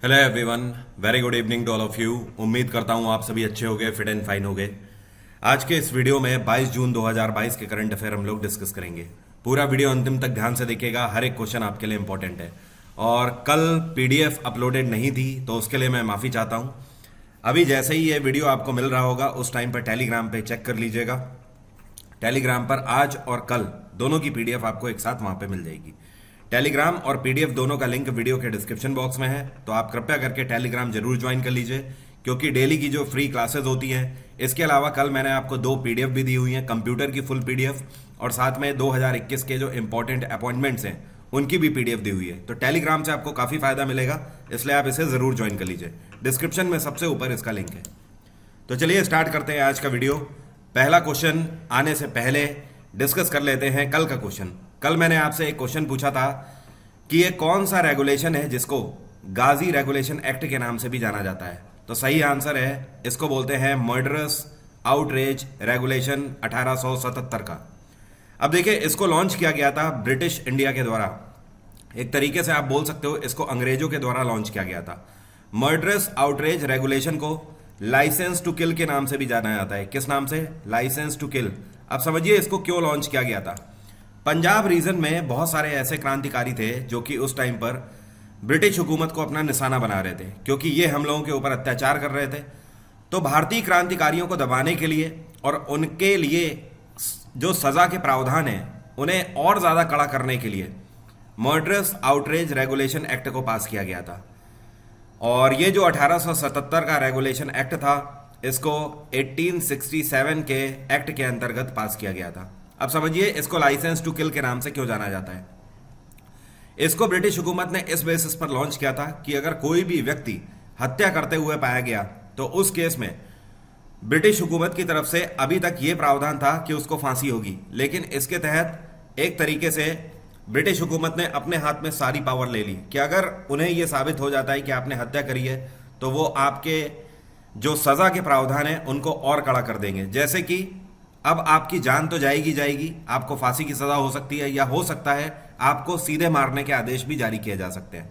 Hello everyone, very good evening to all of you. उम्मीद करता हूँ आप सभी अच्छे होंगे, फिट एंड फाइन होंगे। आज के इस वीडियो में 22 जून 2022 के करंट अफेयर हम लोग डिस्कस करेंगे। पूरा वीडियो अंतिम तक ध्यान से देखिएगा, हर एक क्वेश्चन आपके लिए इंपॉर्टेंट है। और कल पीडीएफ अपलोडेड नहीं थी तो उसके लिए मैं माफ़ी चाहता हूँ। अभी जैसे ही ये वीडियो आपको मिल रहा होगा उस टाइम पर टेलीग्राम पे चेक कर लीजिएगा। टेलीग्राम पर आज और कल दोनों की पीडीएफ आपको एक साथ वहाँ पे मिल जाएगी। टेलीग्राम और पीडीएफ दोनों का लिंक वीडियो के डिस्क्रिप्शन बॉक्स में है, तो आप कृपया करके टेलीग्राम जरूर ज्वाइन कर लीजिए, क्योंकि डेली की जो फ्री क्लासेस होती हैं, इसके अलावा कल मैंने आपको 2 पीडीएफ भी दी हुई हैं, कंप्यूटर की फुल पीडीएफ और साथ में 2021 के जो इंपॉर्टेंट अपॉइंटमेंट्स हैं उनकी भी पीडीएफ दी हुई है। तो टेलीग्राम से आपको काफ़ी फायदा मिलेगा, इसलिए आप इसे ज़रूर ज्वाइन कर लीजिए। डिस्क्रिप्शन में सबसे ऊपर इसका लिंक है। तो चलिए स्टार्ट करते हैं आज का वीडियो। पहला क्वेश्चन आने से पहले डिस्कस कर लेते हैं कल का क्वेश्चन। कल मैंने आपसे एक क्वेश्चन पूछा था कि ये कौन सा रेगुलेशन है जिसको गाजी रेगुलेशन एक्ट के नाम से भी जाना जाता है। तो सही आंसर है, इसको बोलते हैं मर्डरस आउटरेज रेगुलेशन 1877 का। अब देखिए, इसको लॉन्च किया गया था ब्रिटिश इंडिया के द्वारा। एक तरीके से आप बोल सकते हो इसको अंग्रेजों के द्वारा लॉन्च किया गया था। मर्डरस आउटरेज रेगुलेशन को लाइसेंस टू किल के नाम से भी जाना जाता है। किस नाम से? Licence to kill. अब समझिए इसको क्यों लॉन्च किया गया था। पंजाब रीजन में बहुत सारे ऐसे क्रांतिकारी थे जो कि उस टाइम पर ब्रिटिश हुकूमत को अपना निशाना बना रहे थे, क्योंकि ये हम लोगों के ऊपर अत्याचार कर रहे थे। तो भारतीय क्रांतिकारियों को दबाने के लिए और उनके लिए जो सजा के प्रावधान हैं उन्हें और ज़्यादा कड़ा करने के लिए मर्डरस आउटरेज रेगुलेशन एक्ट को पास किया गया था। और ये जो 1877 का रेगुलेशन एक्ट था, इसको 1867 के एक्ट के अंतर्गत पास किया गया था। अब समझिए इसको लाइसेंस टू किल के नाम से क्यों जाना जाता है। इसको ब्रिटिश हुकूमत ने इस बेसिस पर लॉन्च किया था कि अगर कोई भी व्यक्ति हत्या करते हुए पाया गया तो उस केस में ब्रिटिश हुकूमत की तरफ से अभी तक ये प्रावधान था कि उसको फांसी होगी, लेकिन इसके तहत एक तरीके से ब्रिटिश हुकूमत ने अपने हाथ में सारी पावर ले ली कि अगर उन्हें यह साबित हो जाता है कि आपने हत्या करी है तो वो आपके जो सजा के प्रावधान है उनको और कड़ा कर देंगे। जैसे कि अब आपकी जान तो जाएगी, आपको फांसी की सजा हो सकती है, या हो सकता है आपको सीधे मारने के आदेश भी जारी किए जा सकते हैं।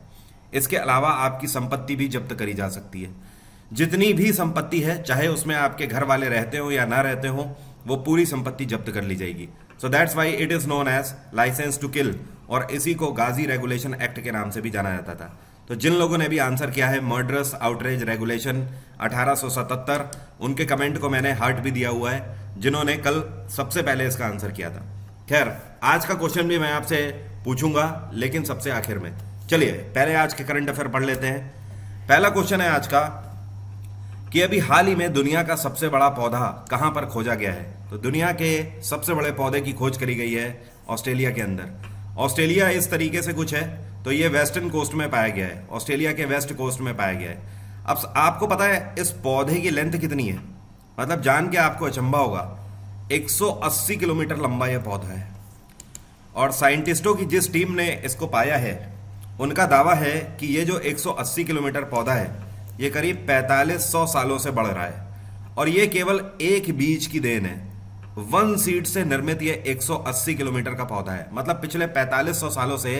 इसके अलावा आपकी संपत्ति भी जब्त करी जा सकती है। जितनी भी संपत्ति है, चाहे उसमें आपके घर वाले रहते हो या ना रहते हो, वो पूरी संपत्ति जब्त कर ली जाएगी। So that's why it is known as licence to kill, और इसी को गाजी रेगुलेशन एक्ट के नाम से भी जाना जाता था। तो जिन लोगों ने भी आंसर किया है मर्डरस आउटरेज रेगुलेशन 1877, उनके कमेंट को मैंने हार्ट भी दिया हुआ है, जिन्होंने कल सबसे पहले इसका आंसर किया था। खैर, आज का क्वेश्चन भी मैं आपसे पूछूंगा, लेकिन सबसे आखिर में। चलिए पहले आज के करंट अफेयर पढ़ लेते हैं। पहला क्वेश्चन है आज का कि अभी हाल ही में दुनिया का सबसे बड़ा पौधा कहां पर खोजा गया है। तो दुनिया के सबसे बड़े पौधे की खोज करी गई है ऑस्ट्रेलिया के अंदर। ऑस्ट्रेलिया इस तरीके से कुछ है, तो ये वेस्टर्न कोस्ट में पाया गया है, ऑस्ट्रेलिया के वेस्ट कोस्ट में पाया गया है। अब आपको पता है इस पौधे की लेंथ कितनी है? मतलब जान के आपको अचंभा होगा, 180 किलोमीटर लंबा यह पौधा है। और साइंटिस्टों की जिस टीम ने इसको पाया है, उनका दावा है कि ये जो 180 किलोमीटर पौधा है, ये करीब 4500 सालों से बढ़ रहा है, और ये केवल एक बीज की देन है। 1 सीड से निर्मित ये 180 किलोमीटर का पौधा है। मतलब पिछले 4500 सालों से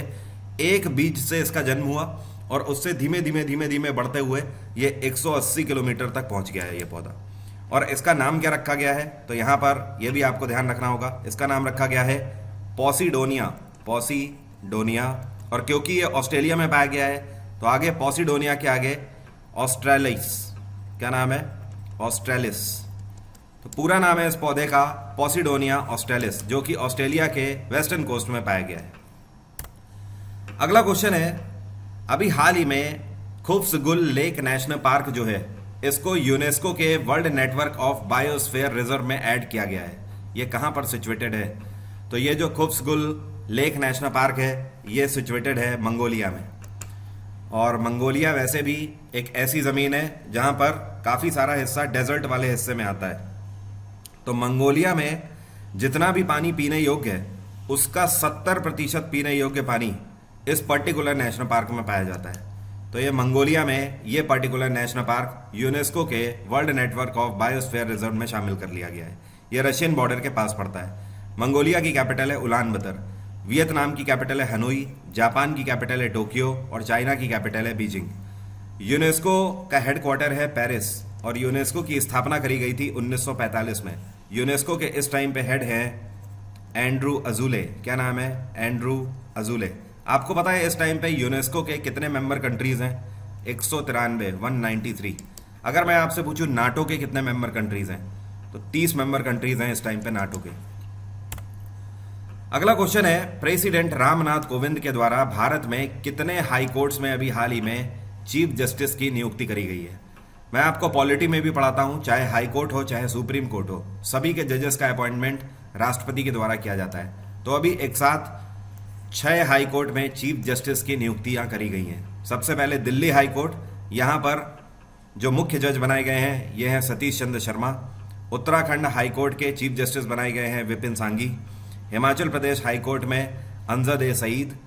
एक बीज से इसका जन्म हुआ, और उससे धीमे धीमे बढ़ते हुए ये 180 किलोमीटर तक पहुंच गया है ये पौधा। और इसका नाम क्या रखा गया है? तो यहाँ पर यह भी आपको ध्यान रखना होगा, इसका नाम रखा गया है पॉसिडोनिया। पॉसिडोनिया। और क्योंकि ये ऑस्ट्रेलिया में पाया गया है, तो आगे पॉसिडोनिया के आगे ऑस्ट्रेलिस। क्या नाम है? ऑस्ट्रेलिस। तो पूरा नाम है इस पौधे का पॉसिडोनिया ऑस्ट्रेलिस, जो कि ऑस्ट्रेलिया के वेस्टर्न कोस्ट में पाया गया है। अगला क्वेश्चन है, अभी हाल ही में खुफ्सगुल लेक नेशनल पार्क जो है, इसको यूनेस्को के world network of biosphere reserve में ऐड किया गया है। ये कहाँ पर सिचुएटेड है? तो ये जो खुफ्सगुल लेक नेशनल पार्क है, ये सिचुएटेड है मंगोलिया में। और मंगोलिया वैसे भी एक ऐसी ज़मीन है जहाँ पर काफ़ी सारा हिस्सा डेजर्ट वाले हिस्से में आता है। तो मंगोलिया में जितना भी पानी पीने योग्य है, उसका 70% पीने योग्य पानी इस पर्टिकुलर नेशनल पार्क में पाया जाता है। तो ये मंगोलिया में ये पर्टिकुलर नेशनल पार्क यूनेस्को के world network of biosphere reserve में शामिल कर लिया गया है। ये रशियन बॉर्डर के पास पड़ता है। मंगोलिया की कैपिटल है उलान बतर, वियतनाम की कैपिटल है हनोई, जापान की कैपिटल है टोक्यो, और चाइना की कैपिटल है बीजिंग। यूनेस्को का हेडक्वार्टर है पेरिस और यूनेस्को की स्थापना करी गई थी 1945 में। यूनेस्को के इस टाइम पे हेड हैं एंड्रू अजूले। क्या नाम है? एंड्रू अजूले। आपको पता है इस टाइम पे यूनेस्को के कितने मेंबर कंट्रीज हैं? 193, 193। अगर मैं आपसे पूछूं नाटो के कितने मेंबर कंट्रीज हैं, तो 30 मेंबर कंट्रीज हैं इस टाइम पे नाटो के। अगला क्वेश्चन है, प्रेसिडेंट रामनाथ कोविंद के द्वारा भारत में कितने हाई कोर्ट्स में अभी हाल ही में चीफ जस्टिस की नियुक्ति करी गई है? मैं आपको पॉलिटी में भी पढ़ाता हूं, चाहे हाई कोर्ट हो चाहे सुप्रीम कोर्ट हो, सभी के जजेस का अपॉइंटमेंट राष्ट्रपति के द्वारा किया जाता है। तो अभी एक साथ 6 हाई कोर्ट में चीफ जस्टिस की नियुक्तियां करी गई हैं। सबसे पहले दिल्ली हाई कोर्ट, यहां पर जो मुख्य जज बनाए गए हैं ये हैं सतीश चंद्र शर्मा। उत्तराखंड हाई कोर्ट के चीफ जस्टिस बनाए गए हैं विपिन सांघी। हिमाचल प्रदेश हाई कोर्ट में अमजद ए सईद।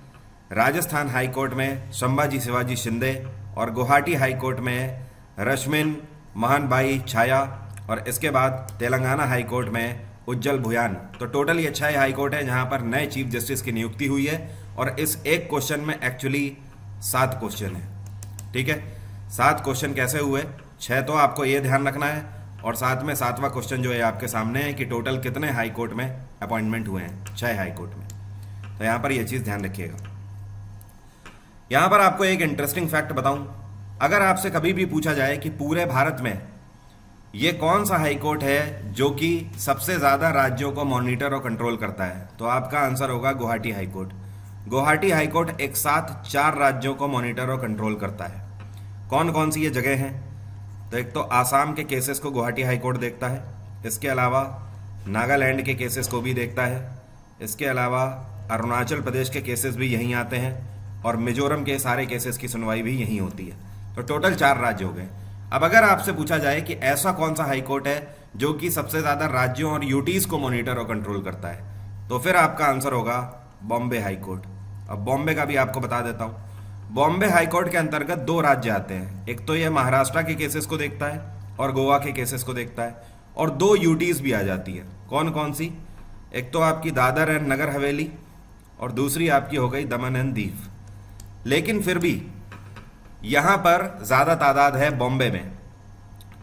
राजस्थान हाई कोर्ट में संभाजी शिवाजी शिंदे और गुवाहाटी हाई कोर्ट में रश्मिन महानबाई छाया और इसके बाद तेलंगाना हाई कोर्ट में उज्जवल भुयान। तो टोटल ये 6 हाई कोर्ट है जहां पर नए चीफ जस्टिस की नियुक्ति हुई है और इस एक क्वेश्चन में एक्चुअली 7 क्वेश्चन है। ठीक है, 7 क्वेश्चन कैसे हुए? 6 तो आपको ये ध्यान रखना है और साथ में 7वां क्वेश्चन जो है आपके सामने है कि टोटल कितने हाई कोर्ट में अपॉइंटमेंट हुए हैं? 6 हाई कोर्ट में। तो यहां पर यह चीज ध्यान रखिएगा। यहां पर आपको एक इंटरेस्टिंग फैक्ट बताऊं, अगर आपसे कभी भी पूछा जाए कि पूरे भारत में ये कौन सा हाई कोर्ट है जो कि सबसे ज्यादा राज्यों को मॉनिटर और कंट्रोल करता है, तो आपका आंसर होगा Guwahati high court. Guwahati high court एक साथ 4 राज्यों को मॉनिटर और कंट्रोल करता है। कौन कौन सी ये जगह हैं? तो एक तो आसाम के केसेस को गुवाहाटी हाई कोर्ट देखता है, इसके अलावा नागालैंड के केसेस को भी देखता है, इसके अलावा अरुणाचल प्रदेश के केसेस भी यहीं आते हैं और मिजोरम के सारे केसेस की सुनवाई भी यहीं होती है। तो टोटल 4 राज्य हो गए। अब अगर आपसे पूछा जाए कि ऐसा कौन सा हाई कोर्ट है जो कि सबसे ज्यादा राज्यों और यूटीज को मॉनिटर और कंट्रोल करता है, तो फिर आपका आंसर होगा बॉम्बे हाई कोर्ट। अब बॉम्बे का भी आपको बता देता हूं। बॉम्बे हाई कोर्ट के अंतर्गत 2 राज्य आते हैं, एक तो ये महाराष्ट्र के केसेस को देखता है और गोवा के केसेस को देखता है, और 2 यूटीज भी आ जाती है। कौन कौन सी? एक तो आपकी दादर एंड नगर हवेली और दूसरी आपकी हो गई दमन एंड दीव। लेकिन फिर भी यहां पर ज्यादा तादाद है बॉम्बे में,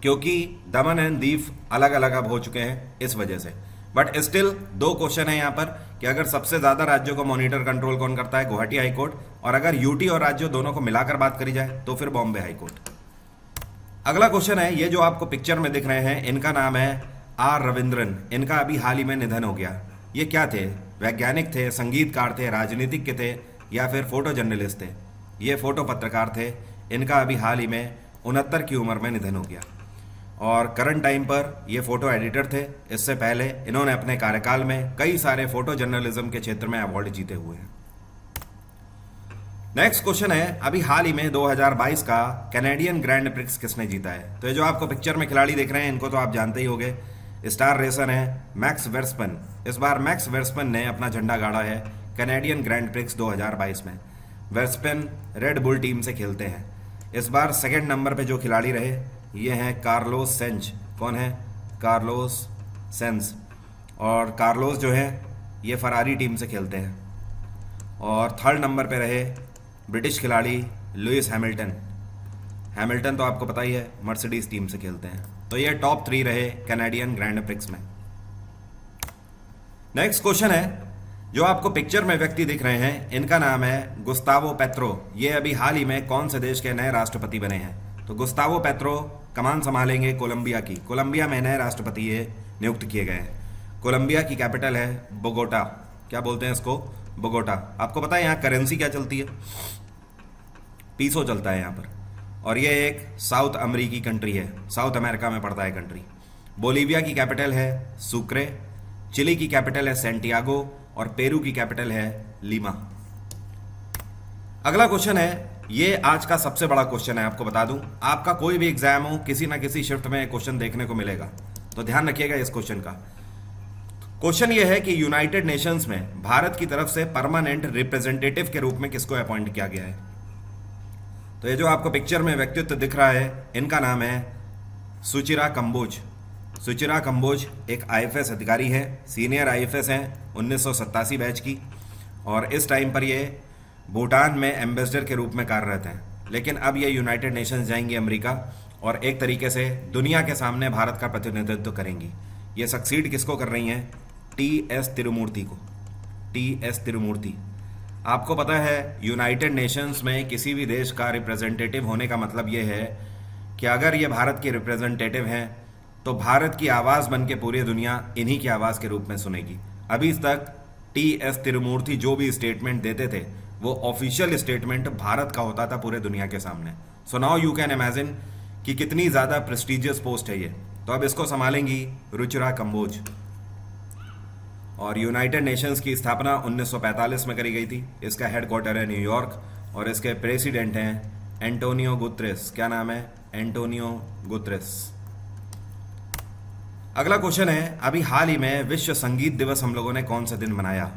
क्योंकि दमन एंड दीव अलग अलग अब हो चुके हैं इस वजह से। बट स्टिल 2 क्वेश्चन है यहां पर कि अगर सबसे ज्यादा राज्यों को मॉनिटर कंट्रोल कौन करता है? Guwahati high court. और अगर यूटी और राज्यों दोनों को मिलाकर बात करी जाए तो फिर बॉम्बे हाई कोर्ट। अगला क्वेश्चन है, ये जो आपको पिक्चर में दिख रहे हैं इनका नाम है आर रविंद्रन। इनका अभी हाल ही में निधन हो गया। ये क्या थे? वैज्ञानिक थे, संगीतकार थे, राजनीतिज्ञ थे या फिर फोटो जर्नलिस्ट थे? ये फोटो पत्रकार थे। इनका अभी हाल ही में 69 की उम्र में निधन हो गया और करंट टाइम पर ये फोटो एडिटर थे। इससे पहले इन्होंने अपने कार्यकाल में कई सारे फोटो जर्नलिज्म के क्षेत्र में अवार्ड जीते हुए हैं। नेक्स्ट क्वेश्चन है, अभी हाल ही में 2022 का कैनेडियन ग्रैंड प्रिक्स किसने जीता है? तो ये जो आपको पिक्चर में खिलाड़ी देख रहे हैं इनको तो आप जानते ही होंगे, स्टार रेसर है मैक्स वर्स्टपन। इस बार मैक्स वर्स्टपन ने अपना झंडा गाड़ा है कैनेडियन ग्रैंड प्रिक्स 2022 में। वर्स्टपन रेड बुल टीम से खेलते हैं। इस बार 2nd नंबर पे जो खिलाड़ी रहे ये हैं कार्लोस सेंज। कौन है? Carlos Sainz. और कार्लोस जो है ये फरारी टीम से खेलते हैं। और 3rd नंबर पे रहे ब्रिटिश खिलाड़ी लुइस हैमिल्टन। हैमिल्टन तो आपको पता ही है मर्सिडीज टीम से खेलते हैं। तो ये टॉप 3 रहे कैनेडियन ग्रैंड प्रिक्स में। नेक्स्ट क्वेश्चन है, जो आपको पिक्चर में व्यक्ति दिख रहे हैं इनका नाम है गुस्तावो पेत्रो। ये अभी हाल ही में कौन से देश के नए राष्ट्रपति बने हैं? तो गुस्तावो पेत्रो कमान संभालेंगे कोलंबिया की। कोलंबिया में नए राष्ट्रपति ये नियुक्त किए गए हैं। कोलंबिया की कैपिटल है बोगोटा। क्या बोलते हैं इसको? बोगोटा। आपको पता है यहाँ करेंसी क्या चलती है? पीसो चलता है यहाँ पर। और ये एक साउथ अमेरिकी कंट्री है, साउथ अमेरिका में पड़ता है कंट्री। बोलीविया की कैपिटल है सुक्रे। चिली की कैपिटल है सेंटियागो और पेरू की कैपिटल है लीमा। अगला क्वेश्चन है, ये आज का सबसे बड़ा क्वेश्चन है। आपको बता दूं, आपका कोई भी एग्जाम हो किसी ना किसी शिफ्ट में क्वेश्चन देखने को मिलेगा, तो ध्यान रखिएगा इस क्वेश्चन का। क्वेश्चन ये है कि यूनाइटेड नेशंस में भारत की तरफ से परमानेंट रिप्रेजेंटेटिव के रूप में किसको अपॉइंट किया गया है? तो ये जो आपको पिक्चर में व्यक्तित्व दिख रहा है इनका नाम है सुचिरा कंबोज। सुचिरा कंबोज एक आईएफएस अधिकारी है, सीनियर आईएफएस हैं 1987 बैच की, और इस टाइम पर ये भूटान में एम्बेसडर के रूप में कार्यरत हैं। लेकिन अब ये यूनाइटेड नेशंस जाएंगी अमेरिका और एक तरीके से दुनिया के सामने भारत का प्रतिनिधित्व करेंगी। ये सक्सीड किसको कर रही हैं? टी.एस. तिरुमूर्ति को। टी.एस. तिरुमूर्ति, आपको पता है यूनाइटेड नेशंस में किसी भी देश का रिप्रेजेंटेटिव होने का मतलब ये है कि अगर ये भारत के रिप्रेजेंटेटिव हैं तो भारत की आवाज़ बन के पूरी दुनिया इन्हीं की आवाज़ के रूप में सुनेगी। अभी तक टी.एस. तिरुमूर्ति जो भी स्टेटमेंट देते थे वो ऑफिशियल स्टेटमेंट भारत का होता था पूरे दुनिया के सामने। So now you can imagine कि कितनी ज़्यादा प्रेस्टिजियस पोस्ट है ये। तो अब इसको संभालेंगी रुचिरा कंबोज। और यूनाइटेड नेशंस की स्थापना 1945 में करी गई थी। इसका हेडक्वार्टर है न्यूयॉर्क और इसके प्रेसिडेंट हैं एंटोनियो गुतरेस। क्या नाम है? Antonio Guterres. अगला क्वेश्चन है, अभी हाल ही में विश्व संगीत दिवस हम लोगों ने कौन सा दिन मनाया?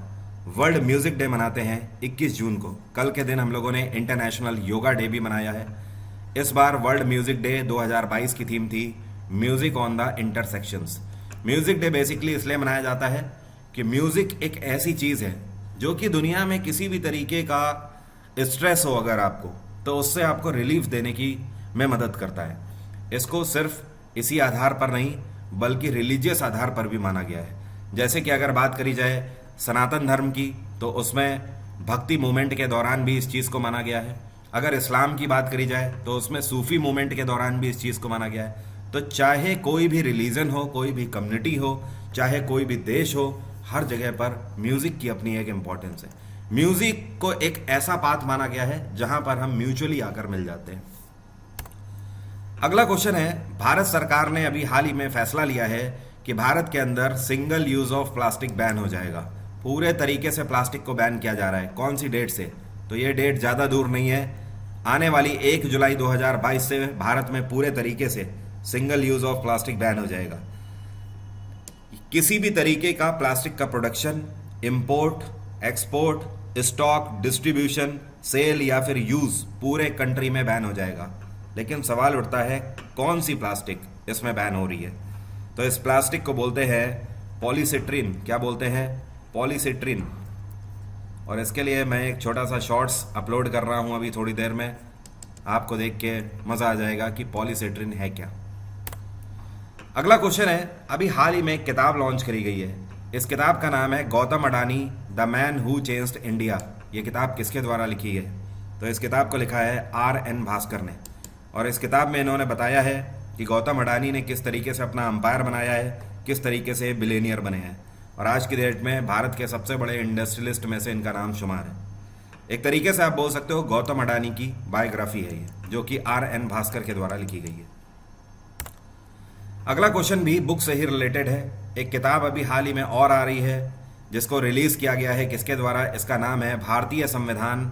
वर्ल्ड म्यूजिक डे मनाते हैं 21 जून को। कल के दिन हम लोगों ने इंटरनेशनल योगा डे भी मनाया है। इस बार वर्ल्ड म्यूजिक डे 2022 की थीम थी music on the intersections. Music day basically इसलिए मनाया जाता है कि म्यूजिक एक ऐसी चीज़ है जो कि दुनिया में किसी भी तरीके का स्ट्रेस हो अगर आपको, तो उससे आपको रिलीफ देने की में मदद करता है। इसको सिर्फ इसी आधार पर नहीं बल्कि रिलीजियस आधार पर भी माना गया है। जैसे कि अगर बात करी जाए सनातन धर्म की तो उसमें भक्ति मूवमेंट के दौरान भी इस चीज़ को माना गया है। अगर इस्लाम की बात करी जाए तो उसमें सूफी मूवमेंट के दौरान भी इस चीज़ को माना गया है। तो चाहे कोई भी रिलीजन हो, कोई भी कम्युनिटी हो, चाहे कोई भी देश हो, हर जगह पर म्यूज़िक की अपनी एक इम्पॉर्टेंस है। म्यूज़िक को एक ऐसा पाथ माना गया है जहां पर हम म्यूचुअली आकर मिल जाते हैं। अगला क्वेश्चन है, भारत सरकार ने अभी हाल ही में फैसला लिया है कि भारत के अंदर single use of plastic ban हो जाएगा। पूरे तरीके से प्लास्टिक को बैन किया जा रहा है। कौन सी डेट से? तो ये डेट ज़्यादा दूर नहीं है, आने वाली 1 जुलाई 2022 से भारत में पूरे तरीके से single use of plastic ban हो जाएगा। किसी भी तरीके का प्लास्टिक का production, import, export, stock, distribution, sale या फिर यूज पूरे कंट्री में बैन हो जाएगा। लेकिन सवाल उठता है कौन सी प्लास्टिक इसमें बैन हो रही है? तो इस प्लास्टिक को बोलते हैं पॉलीसिट्रीन। क्या बोलते हैं? पॉलीसिट्रीन। और इसके लिए मैं एक छोटा सा शॉर्ट्स अपलोड कर रहा हूं अभी थोड़ी देर में, आपको देख के मज़ा आ जाएगा कि पॉलीसिट्रीन है क्या। अगला क्वेश्चन है, अभी हाल ही में एक किताब लॉन्च करी गई है। इस किताब का नाम है Gautam Adani the man who changed India. ये किताब किसके द्वारा लिखी है? तो इस किताब को लिखा है R.N. भास्कर ने। और इस किताब में इन्होंने बताया है कि गौतम अडानी ने किस तरीके से अपना एम्पायर बनाया है, किस तरीके से बिलियनियर बने हैं और आज की डेट में भारत के सबसे बड़े इंडस्ट्रियलिस्ट में से इनका नाम शुमार है। एक तरीके से आप बोल सकते हो गौतम अडानी की बायोग्राफी है ये, जो कि R.N. भास्कर के द्वारा लिखी गई है। अगला क्वेश्चन भी बुक से ही रिलेटेड है। एक किताब अभी हाल ही में और आ रही है जिसको रिलीज किया गया है किसके द्वारा? इसका नाम है भारतीय संविधान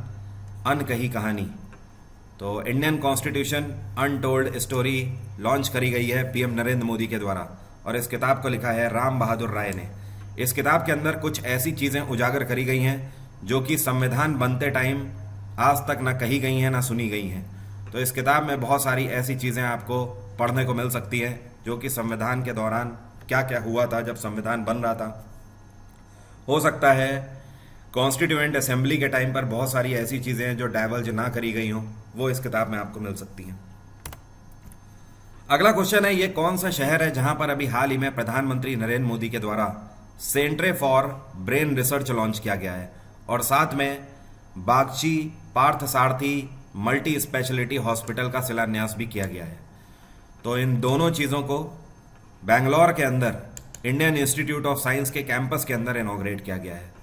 अनकही कहानी। तो Indian constitution untold story launch करी गई है पीएम नरेंद्र मोदी के द्वारा और इस किताब को लिखा है राम बहादुर राय ने। इस किताब के अंदर कुछ ऐसी चीज़ें उजागर करी गई हैं जो कि संविधान बनते टाइम आज तक ना कही गई हैं ना सुनी गई हैं। तो इस किताब में बहुत सारी ऐसी चीज़ें आपको पढ़ने को मिल सकती हैं जो कि संविधान के दौरान क्या क्या हुआ था जब संविधान बन रहा था। हो सकता है कॉन्स्टिट्यूएंट असेंबली के टाइम पर बहुत सारी ऐसी चीज़ें हैं जो डाइवर्ज ना करी गई हों, वो इस किताब में आपको मिल सकती हैं। अगला क्वेश्चन है, ये कौन सा शहर है जहां पर अभी हाल ही में प्रधानमंत्री नरेंद्र मोदी के द्वारा centre for brain research launch किया गया है और साथ में Bagchi Parthasarathy multi speciality hospital का शिलान्यास भी किया गया है। तो इन दोनों चीज़ों को बेंगलोर के अंदर इंडियन इंस्टीट्यूट ऑफ साइंस के कैंपस के अंदर इनॉग्रेट किया गया है।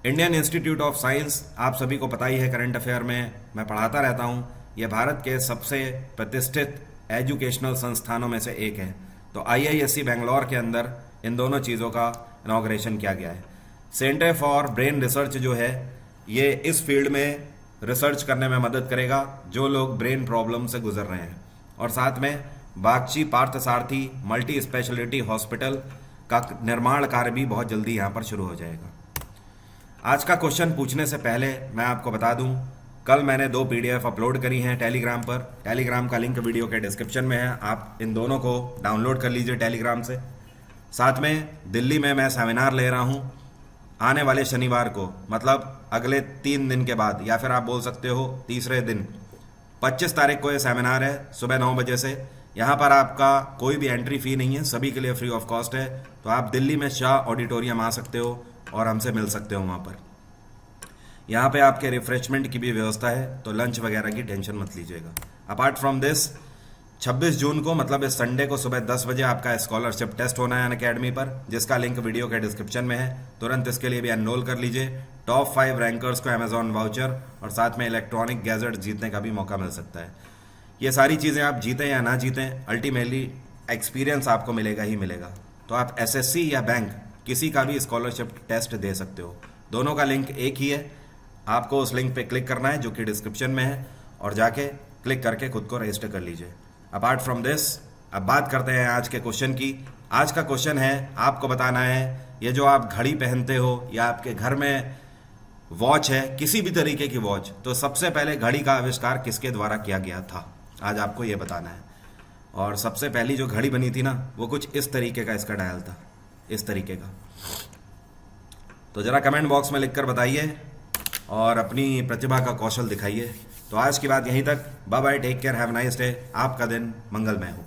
इंडियन इंस्टीट्यूट ऑफ साइंस आप सभी को पता ही है, करंट अफेयर में मैं पढ़ाता रहता हूँ, यह भारत के सबसे प्रतिष्ठित एजुकेशनल संस्थानों में से एक है। तो IISc बेंगलोर के अंदर इन दोनों चीज़ों का इनॉग्रेशन किया गया है। सेंटर फॉर ब्रेन रिसर्च जो है ये इस फील्ड में रिसर्च करने में मदद करेगा जो लोग ब्रेन प्रॉब्लम से गुजर रहे हैं और साथ में Bagchi Parthasarathy multi speciality hospital का निर्माण कार्य भी बहुत जल्दी यहाँ पर शुरू हो जाएगा। आज का क्वेश्चन पूछने से पहले मैं आपको बता दूं, कल मैंने 2 PDF अपलोड करी हैं टेलीग्राम पर। टेलीग्राम का लिंक वीडियो के डिस्क्रिप्शन में है, आप इन दोनों को डाउनलोड कर लीजिए टेलीग्राम से। साथ में दिल्ली में मैं सेमिनार ले रहा हूँ आने वाले शनिवार को, मतलब अगले 3 दिन के बाद, या फिर आप बोल सकते हो तीसरे दिन 25 तारीख को ये सेमिनार है सुबह 9 बजे से। यहाँ पर आपका कोई भी एंट्री फी नहीं है, सभी के लिए फ्री ऑफ कॉस्ट है। तो आप दिल्ली में शाह ऑडिटोरियम आ सकते हो और हमसे मिल सकते हो वहाँ पर। यहाँ पे आपके रिफ्रेशमेंट की भी व्यवस्था है, तो लंच वगैरह की टेंशन मत लीजिएगा। अपार्ट फ्रॉम दिस 26 जून को मतलब इस संडे को सुबह 10 बजे आपका स्कॉलरशिप टेस्ट होना है अनअकैडमी पर, जिसका लिंक वीडियो के डिस्क्रिप्शन में है। तुरंत इसके लिए भी एनरोल कर लीजिए। टॉप 5 रैंकर्स को अमेजॉन वाउचर और साथ में इलेक्ट्रॉनिक गैजेट जीतने का भी मौका मिल सकता है। ये सारी चीज़ें आप जीतें या ना जीतें, अल्टीमेटली एक्सपीरियंस आपको मिलेगा ही मिलेगा। तो आप एसएससी या बैंक किसी का भी स्कॉलरशिप टेस्ट दे सकते हो। दोनों का लिंक एक ही है, आपको उस लिंक पे क्लिक करना है जो कि डिस्क्रिप्शन में है, और जाके क्लिक करके खुद को रजिस्टर कर लीजिए। अपार्ट फ्रॉम दिस अब बात करते हैं आज के क्वेश्चन की। आज का क्वेश्चन है, आपको बताना है ये जो आप घड़ी पहनते हो या आपके घर में वॉच है, किसी भी तरीके की वॉच, तो सबसे पहले घड़ी का आविष्कार किसके द्वारा किया गया था, आज आपको ये बताना है। और सबसे पहली जो घड़ी बनी थी ना, वो कुछ इस तरीके का इसका डायल था, इस तरीके का। तो जरा कमेंट बॉक्स में लिखकर बताइए और अपनी प्रतिभा का कौशल दिखाइए। तो आज की बात यहीं तक। Bye bye, take care, have nice day. आपका दिन मंगलमय हो।